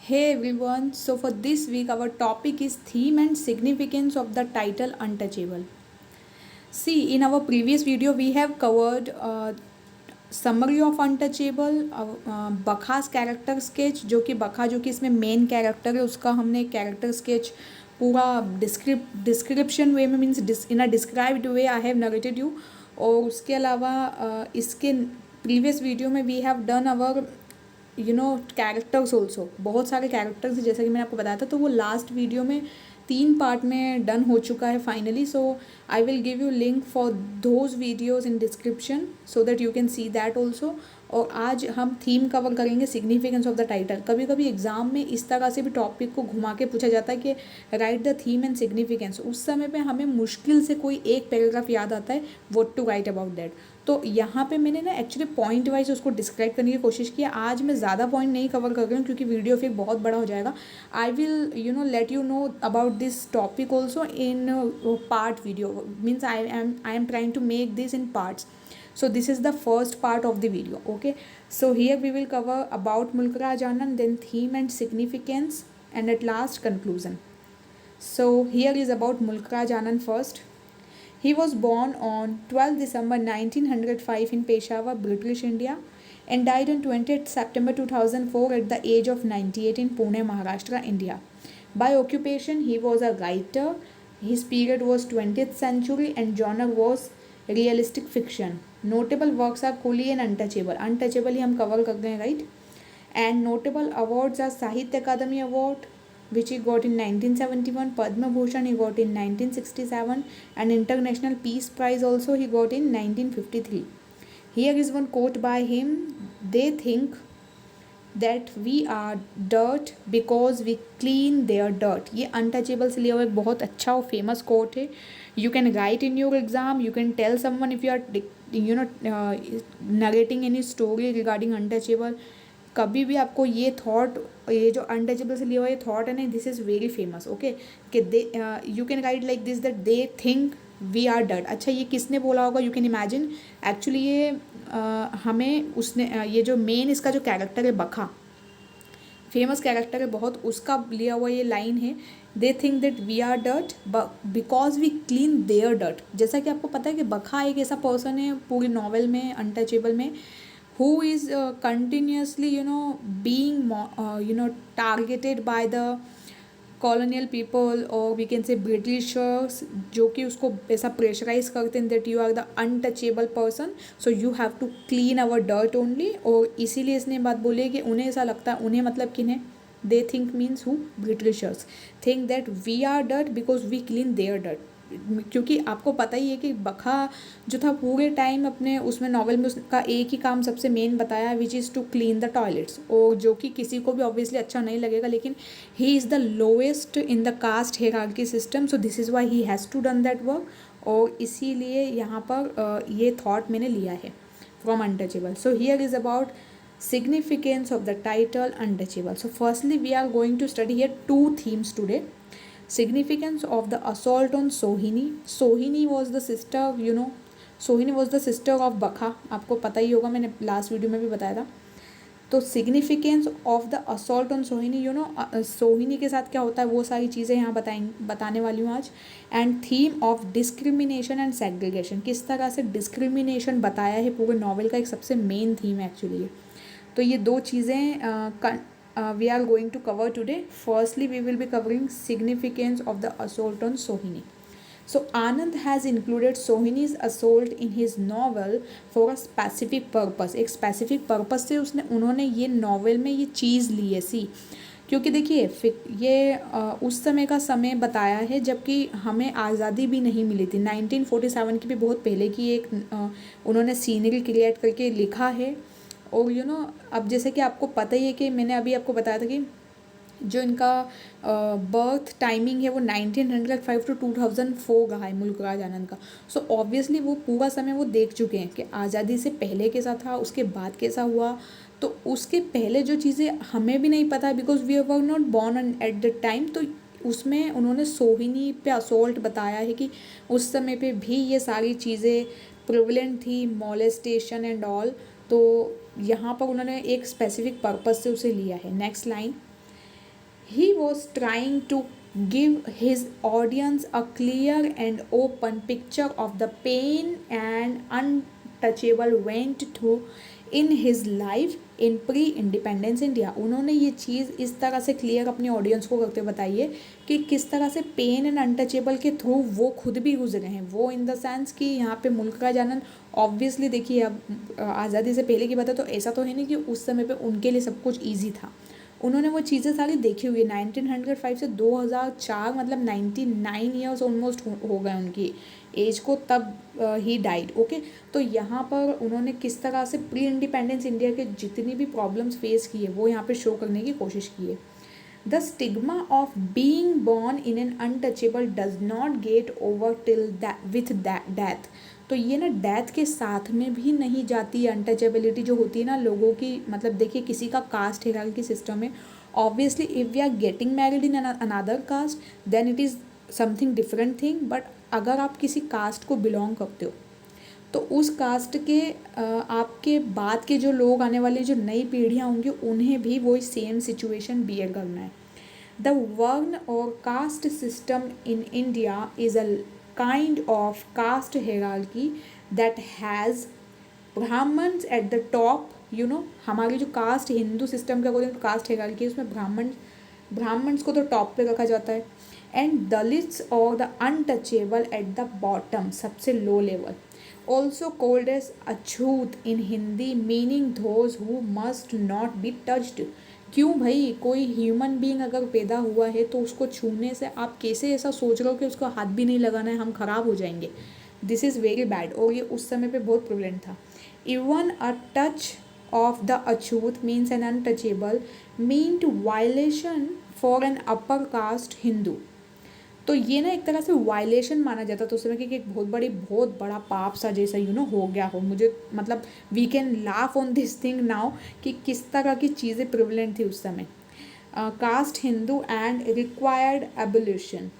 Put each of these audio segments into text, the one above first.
Hey everyone, so for this week our topic is theme and significance of the title Untouchable. See, in our previous video we have covered summary of Untouchable, बखास character sketch जो कि इसमें main character है उसका हमने character sketch पूरा description way में means in a described way I have narrated you. और उसके अलावा इसके प्रीवियस वीडियो में we have done our characters also, बहुत सारे कैरेक्टर्स जैसा कि मैंने आपको बताया था। तो वो लास्ट वीडियो में 3 पार्ट में डन हो चुका है finally. So I will give you link for those videos in description so that you can see that also. और आज हम थीम कवर करेंगे सिग्निफिकेंस ऑफ द टाइटल। कभी कभी एग्जाम में इस तरह से भी टॉपिक को घुमा के पूछा जाता है कि right the theme and significance. उस समय पे हमें मुश्किल से कोई एक पैराग्राफ याद आता है what to write about that. तो यहाँ पे मैंने ना एक्चुअली पॉइंट वाइज उसको डिस्क्राइब करने की कोशिश की। आज मैं ज़्यादा पॉइंट नहीं कवर कर रही हूँ क्योंकि वीडियो फिर बहुत बड़ा हो जाएगा। I will let you know about this topic also in part video, means I am trying to make this in parts. So this is the first part of the video. Okay, so here we will cover about Mulk Raj Anand, then theme and significance, and at last conclusion. So here is about Mulk Raj Anand first. He was born on 12 December 1905 in Peshawar, British India, and died on 20th September 2004 at the age of 98 in Pune, Maharashtra, India. By occupation, he was a writer. His period was 20th century and genre was realistic fiction. Notable works are Coolie and Untouchable. Untouchable ही हम cover करते हैं, right? And notable awards are Sahitya Akademi Award, which he got in 1971, Padma Bhushan he got in 1967, and International Peace Prize also he got in 1953. Here is one quote by him: "They think that we are dirt because we clean their dirt." ये untouchable से लिया हुआ एक बहुत अच्छा और famous quote है. You can write in your exam, you can tell someone if you are narrating any story regarding untouchable. कभी भी आपको ये थॉट, ये जो अनटचेबल से लिया हुआ ये थॉट है ना, this is very famous. Okay, कि they you can write like this that they think we are डट. अच्छा, ये किसने बोला होगा? You can imagine. एक्चुअली ये हमें उसने ये जो मेन इसका जो कैरेक्टर है बखा, फेमस कैरेक्टर है बहुत, उसका लिया हुआ ये लाइन है. They think that we are dot because we clean there डट. जैसा कि आपको पता है कि बखा एक ऐसा पर्सन है पूरी नॉवेल में अनटचेबल में who is continuously being targeted by the colonial people or we can say Britishers, जो कि उसको ऐसा प्रेशराइज करते हैं that you are the untouchable person, so you have to clean our dirt only. और इसीलिए इसने बात बोली है कि उन्हें ऐसा लगता है, उन्हें मतलब किन्हें, they think means who, Britishers think that we are dirt because we clean their dirt. क्योंकि आपको पता ही है कि बखा जो था पूरे टाइम अपने उसमें नॉवल में उसका एक ही काम सबसे मेन बताया, which is to clean the toilets. और जो कि किसी को भी ऑब्वियसली अच्छा नहीं लगेगा, लेकिन he is the lowest in the caste hierarchy system, so this is why he has to done that work. और इसीलिए यहाँ पर ये थॉट मैंने लिया है from untouchable. So here is about significance of the title Untouchable. So firstly we are going to study here 2 themes today. Significance of the assault on Sohini. Sohini was the sister, Sohini was the sister of Bakha. आपको पता ही होगा, मैंने last video में भी बताया था. तो significance of the assault on सोहिनी, सोहिनी के साथ क्या होता है वो सारी चीज़ें यहाँ बताने वाली हूँ आज. And theme of discrimination and segregation. किस तरह से डिस्क्रिमिनेशन बताया है पूरे नॉवल का एक सबसे मेन थीम है एक्चुअली. तो ये 2 चीज़ें we are going to cover today. Firstly, we will be covering significance of the assault on Sohini. So Anand has included Sohini's assault in his novel for a specific purpose. एक specific purpose से उन्होंने ये novel में ये चीज़ ली है. सी, क्योंकि देखिए ये उस समय का समय बताया है जबकि हमें आज़ादी भी नहीं मिली थी. 1947 की भी बहुत पहले की एक उन्होंने सीनरी क्रिएट करके लिखा है. और अब जैसे कि आपको पता ही है कि मैंने अभी आपको बताया था कि जो इनका बर्थ टाइमिंग है वो 1905 टू 2004 का है मुल्क राज आनंद का. सो ऑब्वियसली वो पूरा समय वो देख चुके हैं कि आज़ादी से पहले कैसा था, उसके बाद कैसा हुआ. तो उसके पहले जो चीज़ें हमें भी नहीं पता because we were not born at the time. तो उसमें उन्होंने सोहिनी पे असोल्ट बताया है कि उस समय पे भी ये सारी चीज़ें प्रिवलेंट थी, मॉलेस्टेशन एंड ऑल. तो यहाँ पर उन्होंने एक स्पेसिफिक पर्पस से उसे लिया है. Next line. He was trying to give his audience a clear and open picture of the pain and untouchable went through in his life in pre independence India. उन्होंने ये चीज़ इस तरह से क्लियर अपने ऑडियंस को करके बताई है कि किस तरह से पेन एंड अनटचेबल के थ्रू वो खुद भी गुजरे हैं। वो इन द सेंस कि यहाँ पे मुल्क का जानन ऑब्वियसली देखिए, अब आज़ादी से पहले की बात है तो ऐसा तो है नहीं कि उस समय पे उनके लिए सब कुछ ईजी था। उन्होंने वो चीज़ें सारी देखी हुई है। 1905 से 2004 मतलब 99 ईयर्स ऑलमोस्ट हो गए उनकी एज को, तब ही डाइड। ओके, तो यहाँ पर उन्होंने किस तरह से प्री इंडिपेंडेंस इंडिया के जितनी भी प्रॉब्लम्स फेस की है वो यहाँ पे शो करने की कोशिश की है। The stigma of being born in an untouchable does not get over till with death. तो ये ना डेथ के साथ में भी नहीं जाती है अनटचेबिलिटी जो होती है ना लोगों की। मतलब देखिए, किसी का कास्ट हायरार्की सिस्टम है, obviously if we are getting married in another caste then it is something different thing. But अगर आप किसी कास्ट को बिलोंग करते हो तो उस कास्ट के आपके बाद के जो लोग आने वाले जो नई पीढ़ियाँ होंगी उन्हें भी वही सेम सिचुएशन बियर करना है। द वर्ण और caste system in India is a kind of caste hierarchy that has Brahmins at the top. You know, हमारी जो कास्ट हिंदू सिस्टम के अकॉर्डिंग कास्ट हायरार्की है उसमें ब्राह्मण्स को तो टॉप पे रखा जाता है, एंड दलित्स और the untouchable at the bottom, सबसे low level. Also called as achhut in Hindi, meaning those who must not be touched. क्यों भाई, कोई ह्यूमन बीइंग अगर पैदा हुआ है तो उसको छूने से आप कैसे ऐसा सोच रहे हो कि उसको हाथ भी नहीं लगाना है, हम खराब हो जाएंगे। दिस इज़ वेरी बैड, और ये उस समय पे बहुत प्रिवलेंट था। Even a touch of the achhut means an untouchable mean to violation for an upper caste Hindu. तो ये ना एक तरह से वायलेशन माना जाता था उस समय कि एक बहुत बड़ा पाप सा जैसा हो गया हो। मुझे मतलब we can laugh on this thing now कि किस तरह की चीज़ें प्रिवलेंट थी उस समय। Caste Hindu and required abolition.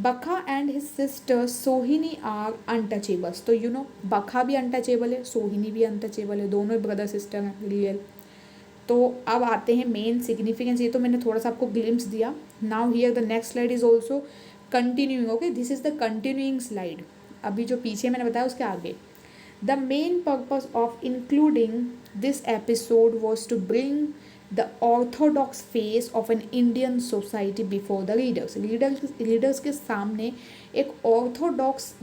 Bakha and his sister Sohini are untouchables. तो बखा भी अनटचेबल है, सोहिनी भी अनटचेबल है, दोनों ब्रदर सिस्टर हैं रियल। तो अब आते हैं मेन सिग्निफिकेंस। ये तो मैंने थोड़ा सा आपको ग्लिम्स दिया। Now here the next slide is also continuing. Okay, this is the continuing slide. अभी जो पीछे मैंने बताया उसके आगे। The main purpose of including this episode was to bring the orthodox face of an Indian society before the readers के सामने एक ऑर्थोडॉक्स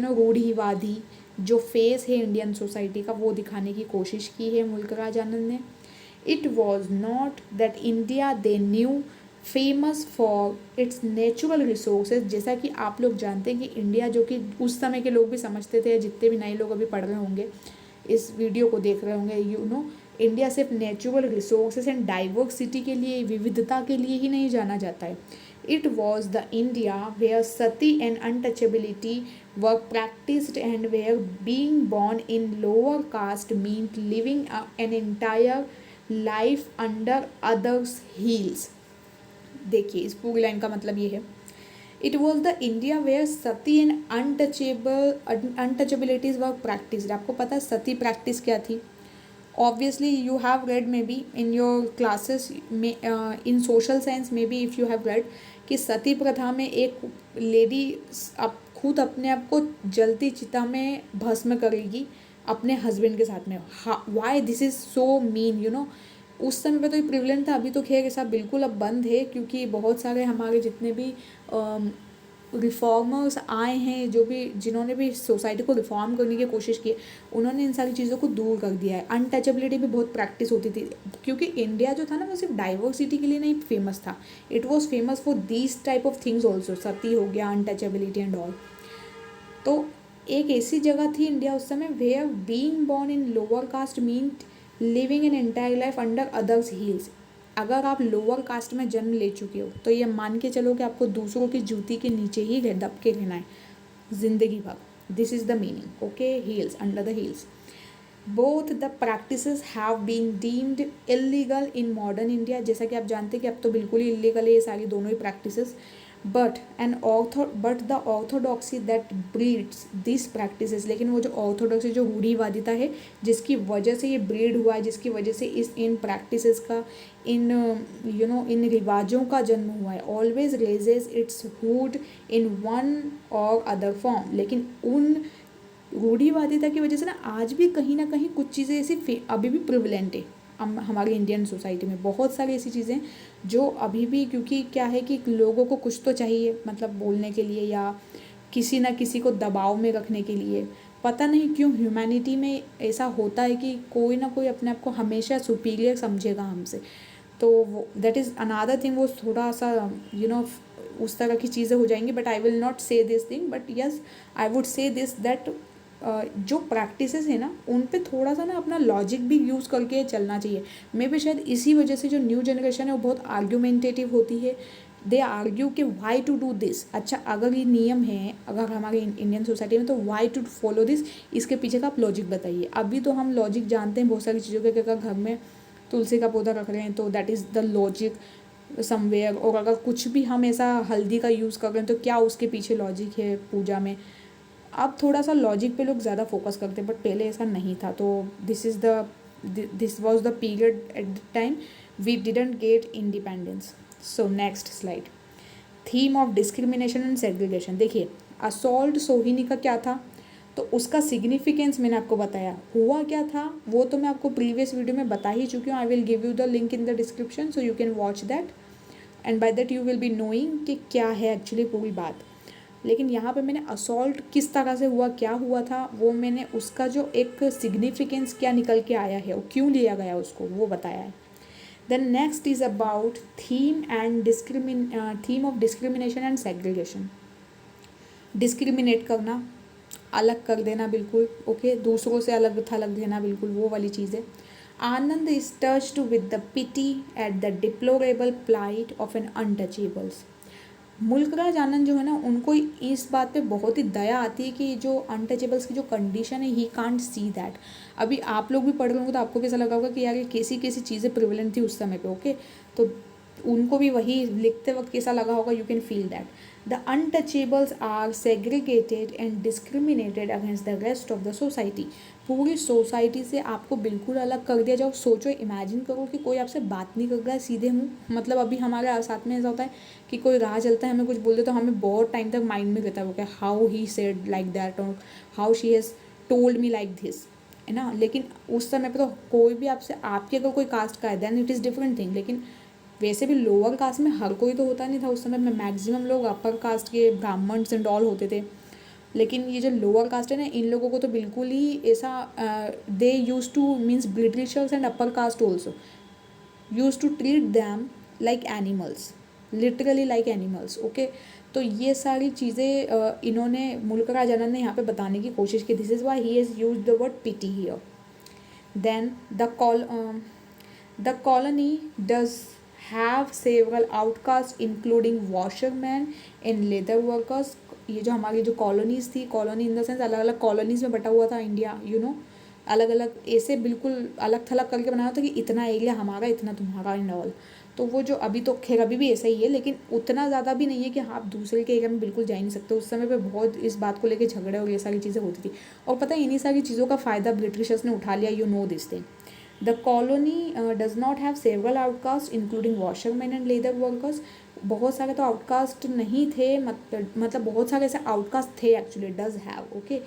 रूढ़िवादी जो फेस है इंडियन सोसाइटी का वो दिखाने की कोशिश की है मुल्क राज आनंद ने। It was not that India they knew famous for its natural resources. जैसा कि आप लोग जानते हैं कि इंडिया, जो कि उस समय के लोग भी समझते थे, जितने भी नए लोग अभी पढ़ रहे होंगे इस वीडियो को देख रहे होंगे, इंडिया सिर्फ नेचुरल रिसोर्सेज एंड डाइवर्सिटी के लिए, विविधता के लिए ही नहीं जाना जाता है। It was the India where sati and untouchability were practiced and where being born in lower caste meant living an entire life under others' heels। देखिए, इस पूरी लाइन का मतलब ये है, It was the India where sati and untouchabilities were practiced। आपको पता है सती प्रैक्टिस क्या थी? Obviously you have read maybe in your classes in social science, maybe if you have read कि सती प्रथा में एक लेडी खुद अपने आप को जलती चिता में भस्म करेगी अपने हस्बैंड के साथ में। Why this is so mean. उस समय पे तो ये प्रिवलेंट था, अभी तो खैर ऐसा बिल्कुल अब बंद है, क्योंकि बहुत सारे हमारे जितने भी रिफॉर्मर्स आए हैं, जिन्होंने भी सोसाइटी को रिफॉर्म करने की कोशिश की, उन्होंने इन सारी चीज़ों को दूर कर दिया है। अनटचेबिलिटी भी बहुत प्रैक्टिस होती थी, क्योंकि इंडिया जो था ना वो सिर्फ डाइवर्सिटी के लिए नहीं फेमस था, it was famous for these type of things also. Sati हो गया, अनटचेबिलिटी एंड ऑल। तो एक ऐसी जगह थी इंडिया उस समय where being born in lower caste mean living an entire life under others heels. अगर आप लोअर कास्ट में जन्म ले चुके हो तो ये मान के चलो कि आपको दूसरों की जूती के नीचे ही दब के रहना है जिंदगी भर। This is the meaning. Okay, heels, under the heels. Both the practices have been deemed illegal in modern India. जैसा कि आप जानते हैं कि अब तो बिल्कुल ही इलीगल है ये सारी दोनों ही practices. But the orthodoxy that breeds this practices, लेकिन वो जो ऑर्थोडॉक्सी जो रूढ़िवादिता है जिसकी वजह से ये ब्रीड हुआ है, जिसकी वजह से इन प्रैक्टिसेस का, इन इन रिवाजों का जन्म हुआ है, always raises its root in one or other form. लेकिन उन रूढ़िवादिता की वजह से ना आज भी कहीं ना कहीं कुछ चीज़ें ऐसी अभी भी प्रिवलेंट है। हमारी इंडियन सोसाइटी में बहुत सारी ऐसी चीज़ें जो अभी भी, क्योंकि क्या है कि लोगों को कुछ तो चाहिए, मतलब बोलने के लिए या किसी ना किसी को दबाव में रखने के लिए। पता नहीं क्यों ह्यूमैनिटी में ऐसा होता है कि कोई ना कोई अपने आप को हमेशा सुपीरियर समझेगा हमसे। तो वो दैट इज़ अनादर थिंग, वो थोड़ा सा उस तरह की चीज़ें हो जाएंगी। बट आई विल नॉट से this thing, but yes I would say this that जो प्रैक्टिसेस है ना उन पे थोड़ा सा ना अपना लॉजिक भी यूज़ करके चलना चाहिए। मे बी शायद इसी वजह से जो न्यू जनरेशन है वो बहुत आर्ग्यूमेंटेटिव होती है। दे आर्ग्यू कि वाई टू डू दिस। अच्छा, अगर ये नियम है अगर हमारे इंडियन सोसाइटी में, तो वाई टू फॉलो दिस, इसके पीछे का आप लॉजिक बताइए। अभी तो हम लॉजिक जानते हैं बहुत सारी चीज़ों के, अगर घर में तुलसी का पौधा रख रहे हैं तो that is the logic somewhere. और अगर कुछ भी हम ऐसा हल्दी का यूज़ कर रहे हैं तो क्या उसके पीछे लॉजिक है पूजा में। अब थोड़ा सा लॉजिक पे लोग ज़्यादा फोकस करते हैं, बट पहले ऐसा नहीं था। तो this was the period at the time we didn't get independence. So next slide, theme of discrimination and segregation. देखिए असॉल्ट सोहिनी का क्या था, तो उसका सिग्निफिकेंस मैंने आपको बताया। हुआ क्या था वो तो मैं आपको प्रीवियस वीडियो में बता ही चुकी हूँ। I will give you the link in the description so you can watch that, and by that you will be knowing कि क्या है एक्चुअली पूरी बात। लेकिन यहाँ पे मैंने असॉल्ट किस तरह से हुआ, क्या हुआ था, वो मैंने उसका जो एक सिग्निफिकेंस क्या निकल के आया है, वो क्यों लिया गया उसको, वो बताया है। Then next is about theme of discrimination and segregation. Discriminate करना, अलग कर देना बिल्कुल, ओके, दूसरों से अलग थलग देना बिल्कुल, वो वाली चीज़ है। Anand is touched with the pity at the deplorable plight of an untouchables. Mulkraj Anand जो है ना उनको इस बात पे बहुत ही दया आती है कि जो अनटचेबल्स की जो कंडीशन है ही कांट सी दैट। अभी आप लोग भी पढ़ रहे होंगे तो आपको भी ऐसा लगा होगा कि यार ये कैसी कैसी चीज़ें प्रिवलेंट थी उस समय पे, ओके। तो उनको भी वही लिखते वक्त कैसा लगा होगा, you can feel that. The untouchables are segregated and discriminated against the rest of the society. पूरी सोसाइटी से आपको बिल्कुल अलग कर दिया जाओ। सोचो, इमेजिन करो कि कोई आपसे बात नहीं कर रहा है सीधे मुँह, मतलब अभी हमारे साथ में ऐसा होता है कि कोई राह चलता है, हमें कुछ बोल दे तो हमें बहुत टाइम तक माइंड में रहता है वो क्या, how he said like that और how she has told me like this, है ना। लेकिन उस समय पे तो कोई भी आपसे, आपके अगर कोई कास्ट का है then it is different thing. लेकिन वैसे भी लोअर कास्ट में हर कोई तो होता नहीं था उस समय में, मैक्सिमम लोग अपर कास्ट के ब्राह्मण्स एंड ऑल होते थे। लेकिन ये जो लोअर कास्ट है ना, इन लोगों को तो बिल्कुल ही ऐसा, they use to means Britishers and upper caste also use to treat them like animals, literally like animals, okay. तो ये सारी चीज़ें इन्होंने मुल्कराज आनंद ने यहाँ पे बताने की कोशिश की। This is why he has use the word pity here. Then the colony does have several outcasts including washermen and leather workers। ये जो हमारी जो कॉलोनीज़ थी, कॉलोनी इन द सेंस अलग अलग कॉलोनीज़ में बटा हुआ था इंडिया, अलग अलग ऐसे बिल्कुल अलग थलग करके बनाया था कि इतना एरिया हमारा, इतना तुम्हारा एंड ऑल। तो वो जो अभी तो खैर अभी भी ऐसा ही है, लेकिन उतना ज़्यादा भी नहीं है कि आप दूसरे के एरिया में बिल्कुल जा ही नहीं सकते। उस समय पे बहुत इस बात को लेके झगड़े और ये सारी चीज़ें होती थी। और पता है इन्हीं सारी चीज़ों का फ़ायदा ब्रिटिशर्स ने उठा लिया, you know this thing. The colony does not have several outcasts including washermen and leather workers। बहुत सारे तो आउटकास्ट नहीं थे, मतलब बहुत सारे ऐसे आउटकास्ट थे एक्चुअली, डज हैव, ओके,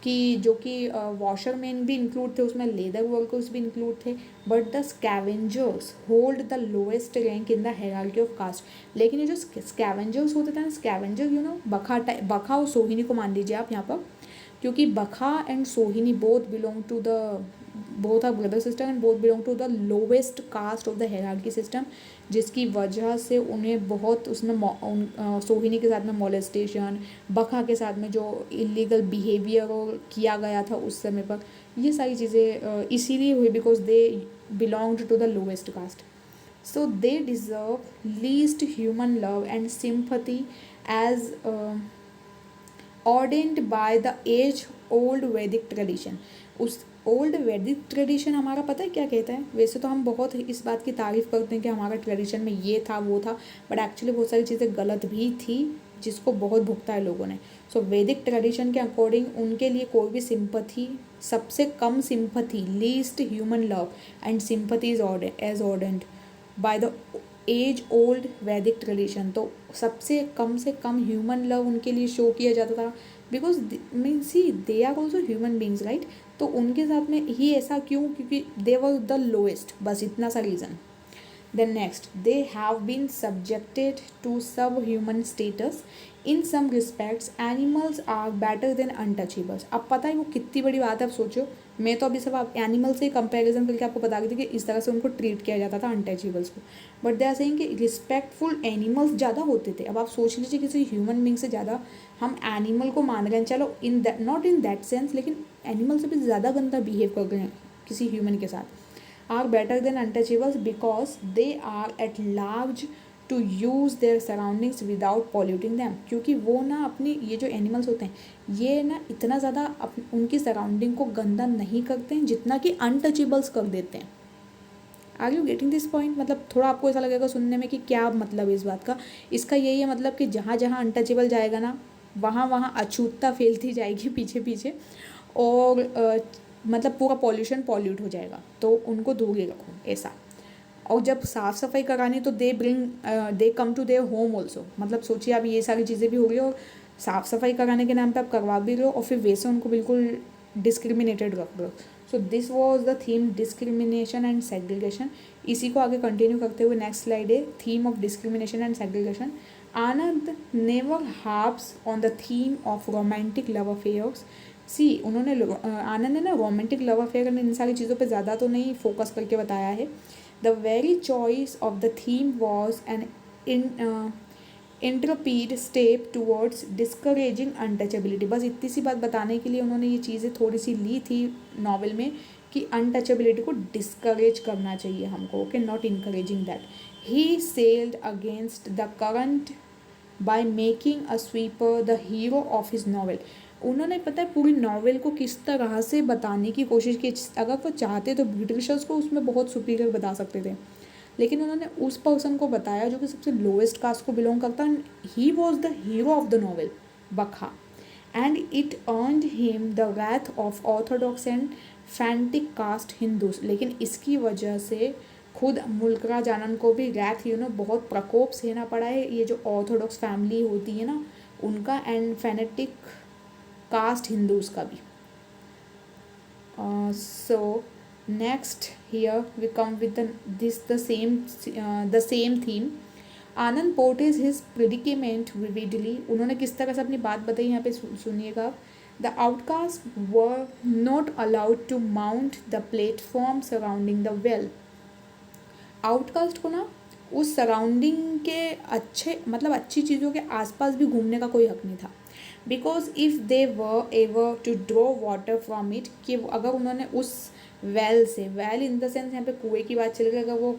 कि जो कि वॉशरमैन भी इंक्लूड थे उसमें, लेदर वर्कर्स भी इंक्लूड थे। But the scavengers hold the lowest rank in the hierarchy of caste. लेकिन ये जो स्कैवेंजर्स होते थे ना, स्कैवेंजर बखा और सोहिनी को मान लीजिए आप यहाँ पर, क्योंकि बखा and Sohini both are brother sister and both belong to the lowest caste of the hierarchy system, जिसकी वजह से उन्हें बहुत उसमें सोहिनी के साथ में मोलेस्टेशन, बखा के साथ में जो इलीगल बिहेवियर किया गया था उस समय पर, ये सारी चीज़ें इसीलिए हुई because they belonged to the lowest caste. So they deserve least human love and sympathy as ordained by the age old Vedic tradition। उस ओल्ड वैदिक ट्रेडिशन हमारा पता है क्या कहता है? वैसे तो हम बहुत इस बात की तारीफ़ करते हैं कि हमारा ट्रेडिशन में ये था वो था, बट एक्चुअली बहुत सारी चीज़ें गलत भी थी जिसको बहुत भुगता है लोगों ने। सो वैदिक ट्रेडिशन के अकॉर्डिंग उनके लिए कोई भी सिंपथी, सबसे कम sympathy, least human love and sympathy is as ordained by the age old Vedic tradition. तो सबसे कम ह्यूमन लव उनके लिए शो किया जाता था, because mean see they are also human beings right. तो उनके साथ में ही ऐसा क्यों? क्योंकि दे वर द लोएस्ट, बस इतना सा reason. Then next, they have been subjected to subhuman status. In some respects, animals are better than untouchables. अब पता है वो कितनी बड़ी बात है, आप सोचो। मैं तो अभी सब आप एनिमल से कंपैरिजन करके आपको बता रही थी कि इस तरह से उनको ट्रीट किया जाता था अनटचेबल्स को, बट दे आर सेइंग कि रिस्पेक्टफुल एनिमल्स ज़्यादा होते थे। अब आप सोच लीजिए किसी ह्यूमन बींग से ज़्यादा हम एनिमल को मान रहे हैं, चलो in that not in that sense, लेकिन एनिमल से भी ज़्यादा गंदा बिहेव कर रहे हैं किसी ह्यूमन के साथ। are better than untouchables because they are at large to use their surroundings without polluting them। क्योंकि वो ना अपनी ये जो एनिमल्स होते हैं ये ना इतना ज़्यादा उनकी सराउंडिंग को गंदा नहीं करते हैं जितना कि अनटचेबल्स कर देते हैं। Are you getting this point? मतलब थोड़ा आपको ऐसा लगेगा सुनने में कि क्या मतलब है इस बात का। इसका यही है मतलब कि जहाँ जहाँ अनटचेबल जाएगा ना वहाँ वहाँ अछूतता फैलती जाएगी पीछे पीछे, और मतलब पूरा पॉल्यूट हो जाएगा। तो उनको दूर ही रखो ऐसा। और जब साफ़ सफाई करानी तो they come to their home also. मतलब सोचिए आप ये सारी चीज़ें भी हो रही हो और साफ़ सफाई कराने के नाम पे आप करवा भी रहे हो और फिर वैसे उनको बिल्कुल डिस्क्रिमिनेटेड रख रहे हो। So this was the theme discrimination and segregation. इसी को आगे कंटिन्यू करते हुए नेक्स्ट स्लाइड है theme of discrimination and segregation. Anand never harps on the theme of romantic love affairs. उन्होंने आनंद ने ना romantic love affair and in सारी चीज़ों पे ज़्यादा तो नहीं फोकस करके बताया है। The very choice of the theme was an intrepid step towards discouraging untouchability. बस इतनी सी बात बताने के लिए उन्होंने ये चीज़ें थोड़ी सी ली थी नॉवल में कि अनटचेबिलिटी को डिस्करेज करना चाहिए हमको, okay, not encouraging that. He sailed against the current by making a sweeper the hero of his novel. उन्होंने पता है पूरी नॉवेल को किस तरह से बताने की कोशिश की। अगर वो चाहते तो ब्रिटिशर्स को उसमें बहुत सुपीरियर बता सकते थे, लेकिन उन्होंने उस पर्सन को बताया जो कि सबसे लोएस्ट कास्ट को बिलोंग करता है। He was the hero of the novel Bakha, and it earned him the wrath of orthodox and fanatic caste Hindus. लेकिन इसकी वजह से खुद मुल्कराज आनंद को भी रैथ बहुत प्रकोप सहना पड़ा है, ये जो ऑर्थोडॉक्स फैमिली होती है ना उनका, एंड फैनेटिक कास्ट हिंदूज का भी। So next here we come with the same theme. Anand portrays his predicament vividly। उन्होंने किस तरह से अपनी बात बताई यहाँ पे सुनिएगा आप। The outcasts were not allowed to mount the platform surrounding the well। Outcast को ना उस सराउंडिंग के अच्छी चीज़ों के आसपास भी घूमने का कोई हक नहीं था। Because if they were ever to draw water from it, कि अगर उन्होंने उस वेल से, वेल इन द सेंस यहाँ पे कुएं की बात चल रही है, अगर वो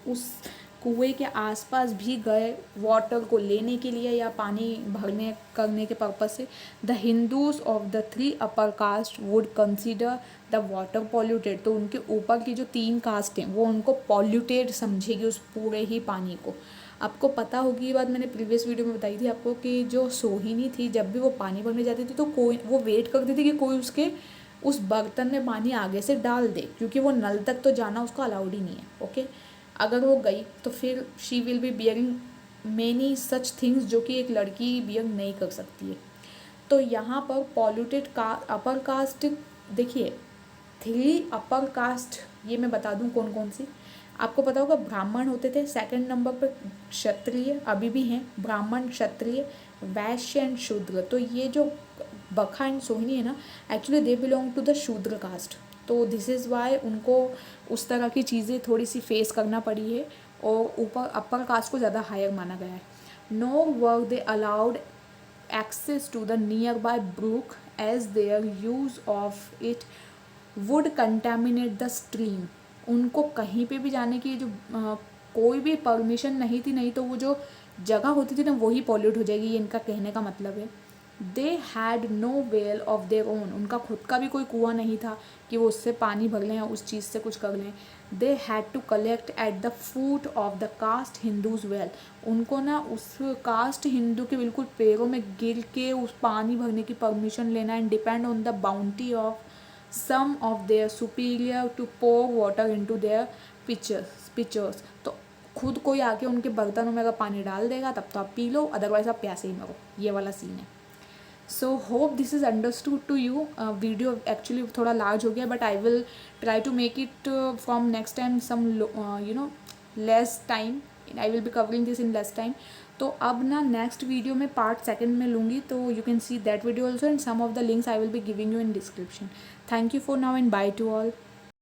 उस कुएं के आसपास भी गए वाटर को लेने के लिए या पानी भरने करने के पर्पज से, the Hindus of the 3 upper caste would consider the water polluted. तो उनके ऊपर की जो 3 कास्ट हैं वो उनको पॉल्यूटेड समझेगी उस पूरे ही पानी को। आपको पता होगी ये बात, मैंने प्रीवियस वीडियो में बताई थी आपको कि जो सोहिनी थी जब भी वो पानी भरने जाती थी तो कोई वो वेट करती थी कि कोई उसके उस बर्तन में पानी आगे से डाल दे, क्योंकि वो नल तक तो जाना उसको अलाउड ही नहीं है, ओके। अगर वो गई तो फिर she will be bearing many such things जो कि एक लड़की बियर नहीं कर सकती है। तो यहाँ पर पॉल्यूटेड का अपर कास्ट देखिए 3 अपर कास्ट, ये मैं बता दूँ कौन कौन सी। आपको पता होगा ब्राह्मण होते थे, सेकंड नंबर पर क्षत्रिय अभी भी हैं, ब्राह्मण, क्षत्रिय, वैश्य एंड शूद्र। तो ये जो बखा एंड सोहिनी है ना, actually they belong to the Shudra caste. तो दिस इज़ वाई उनको उस तरह की चीज़ें थोड़ी सी फेस करना पड़ी है और ऊपर अपर कास्ट को ज़्यादा हायर माना गया है। No were they allowed access to the nearby brook as their use of it would contaminate the stream. उनको कहीं पे भी जाने की जो कोई भी परमिशन नहीं थी, नहीं तो वो जो जगह होती थी ना वही पॉल्यूट हो जाएगी, ये इनका कहने का मतलब है। They had no well of their own, उनका खुद का भी कोई कुआं नहीं था कि वो उससे पानी भर लें या उस चीज़ से कुछ कर लें. They had to collect at the foot of the caste Hindus well, उनको ना उस कास्ट हिंदू के बिल्कुल पैरों में गिर के उस पानी भरने की परमिशन लेना, and depend on the bounty of some of their superior to pour water into their pitchers. तो खुद कोई आके उनके बर्तनों में अगर पानी डाल देगा तब तो आप पी लो, अदरवाइज आप प्यासे ही मरो. ये वाला सीन है. So hope this is understood to you. Video actually थोड़ा लार्ज हो गया, but I will try to make it from next time some less time. I will be covering this in less time. तो अब ना next video में part second में लूँगी, तो you can see that video also, and some of the links I will be giving you in description. Thank you for now and by two all.